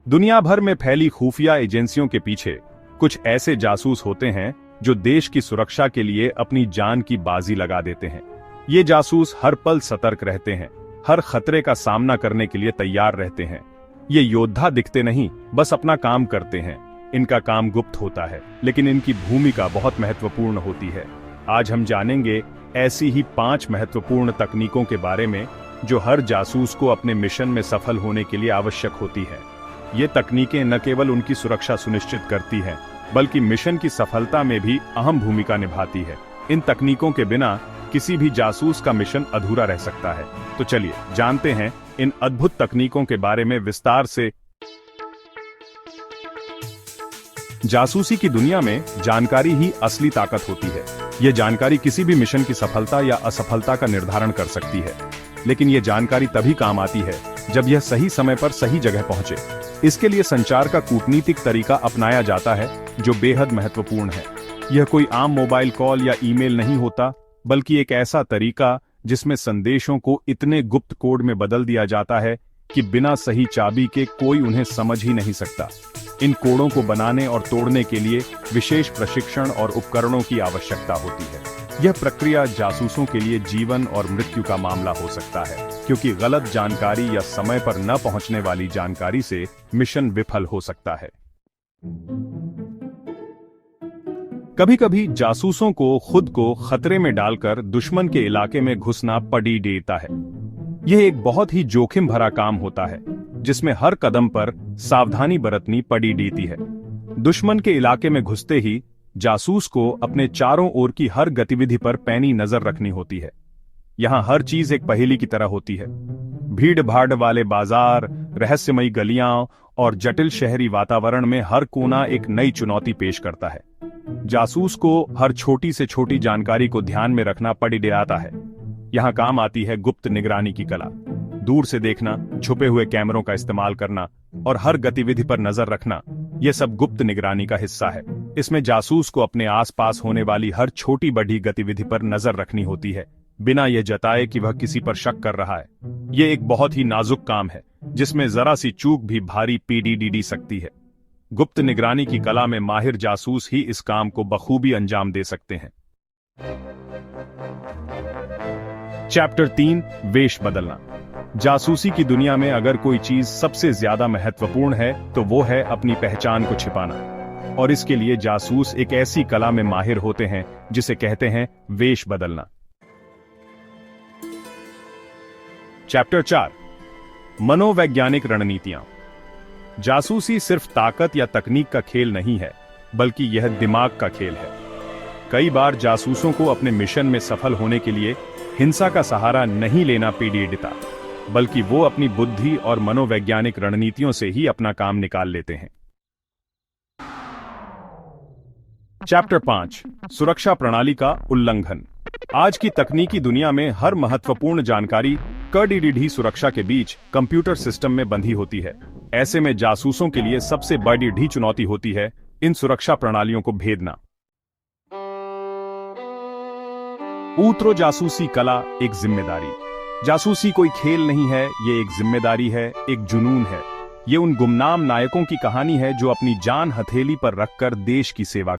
दुनिया भर में फैली खुफिया एजेंसियों के पीछे कुछ ऐसे जासूस होते हैं जो देश की सुरक्षा के लिए अपनी जान की बाजी लगा देते हैं। ये जासूस हर पल सतर्क रहते हैं, हर खतरे का सामना करने के लिए तैयार रहते हैं। ये योद्धा दिखते नहीं, बस अपना काम करते हैं। इनका काम गुप्त होता है, लेकिन इनकी भूमिका बहुत महत्वपूर्ण होती है। आज हम जानेंगे ऐसी ही 5 महत्वपूर्ण तकनीकों के बारे में जो हर जासूस को अपने मिशन में सफल होने के लिए आवश्यक होती है। ये तकनीकें न केवल उनकी सुरक्षा सुनिश्चित करती हैं, बल्कि मिशन की सफलता में भी अहम भूमिका निभाती है। इन तकनीकों के बिना किसी भी जासूस का मिशन अधूरा रह सकता है। तो चलिए जानते हैं इन अद्भुत तकनीकों के बारे में विस्तार से। जासूसी की दुनिया में जानकारी ही असली ताकत होती है। यह जानकारी किसी भी मिशन की सफलता या असफलता का निर्धारण कर सकती है, लेकिन यह जानकारी तभी काम आती है जब यह सही समय पर सही जगह पहुंचे। इसके लिए संचार का कूटनीतिक तरीका अपनाया जाता है, जो बेहद महत्वपूर्ण है। यह कोई आम मोबाइल कॉल या ईमेल नहीं होता, बल्कि एक ऐसा तरीका जिसमें संदेशों को इतने गुप्त कोड में बदल दिया जाता है कि बिना सही चाबी के कोई उन्हें समझ ही नहीं सकता। इन कोडों को बनाने और तोड़ने के लिए विशेष प्रशिक्षण और उपकरणों की आवश्यकता होती है। यह प्रक्रिया जासूसों के लिए जीवन और मृत्यु का मामला हो सकता है, क्योंकि गलत जानकारी या समय पर न पहुंचने वाली जानकारी से मिशन विफल हो सकता है। कभी-कभी जासूसों को खुद को खतरे में डालकर दुश्मन के इलाके में घुसना पड़ी देता है। यह एक बहुत ही जोखिम भरा काम होता है, जिसमें हर कदम पर सावधानी बरतनी पड़ी देती है। दुश्मन के इलाके में घुसते ही जासूस को अपने चारों ओर की हर गतिविधि पर पैनी नजर रखनी होती है। यहाँ हर चीज एक पहेली की तरह होती है। भीड़ भाड़ वाले बाजार, रहस्यमयी गलियां और जटिल शहरी वातावरण में हर कोना एक नई चुनौती पेश करता है। जासूस को हर छोटी से छोटी जानकारी को ध्यान में रखना पड़ जाता है। यहाँ काम आती है गुप्त निगरानी की कला। दूर से देखना, छुपे हुए कैमरों का इस्तेमाल करना और हर गतिविधि पर नजर रखना, यह सब गुप्त निगरानी का हिस्सा है। इसमें जासूस को अपने आसपास होने वाली हर छोटी बड़ी गतिविधि पर नजर रखनी होती है, बिना यह जताए कि वह किसी पर शक कर रहा है। यह एक बहुत ही नाजुक काम है, जिसमें जरा सी चूक भी भारी पीड़ी सकती है। गुप्त निगरानी की कला में माहिर जासूस ही इस काम को बखूबी अंजाम दे सकते हैं। चैप्टर 3, वेश बदलना। जासूसी की दुनिया में अगर कोई चीज सबसे ज्यादा महत्वपूर्ण है तो वो है अपनी पहचान को छिपाना, और इसके लिए जासूस एक ऐसी कला में माहिर होते हैं जिसे कहते हैं वेश बदलना। चैप्टर 4, मनोवैज्ञानिक रणनीतियां। जासूसी सिर्फ ताकत या तकनीक का खेल नहीं है, बल्कि यह दिमाग का खेल है। कई बार जासूसों को अपने मिशन में सफल होने के लिए हिंसा का सहारा नहीं लेना पड़ता, बल्कि वो अपनी बुद्धि और मनोवैज्ञानिक रणनीतियों से ही अपना काम निकाल लेते हैं। चैप्टर 5, सुरक्षा प्रणाली का उल्लंघन। आज की तकनीकी दुनिया में हर महत्वपूर्ण जानकारी कड़ी सुरक्षा के बीच कंप्यूटर सिस्टम में बंधी होती है। ऐसे में जासूसों के लिए सबसे बड़ी चुनौती होती है इन सुरक्षा प्रणालियों को भेदना। ऊतरो जासूसी कला एक जिम्मेदारी। जासूसी कोई खेल नहीं है, ये एक जिम्मेदारी है, एक जुनून है। ये उन गुमनाम नायकों की कहानी है जो अपनी जान हथेली पर रखकर देश की सेवा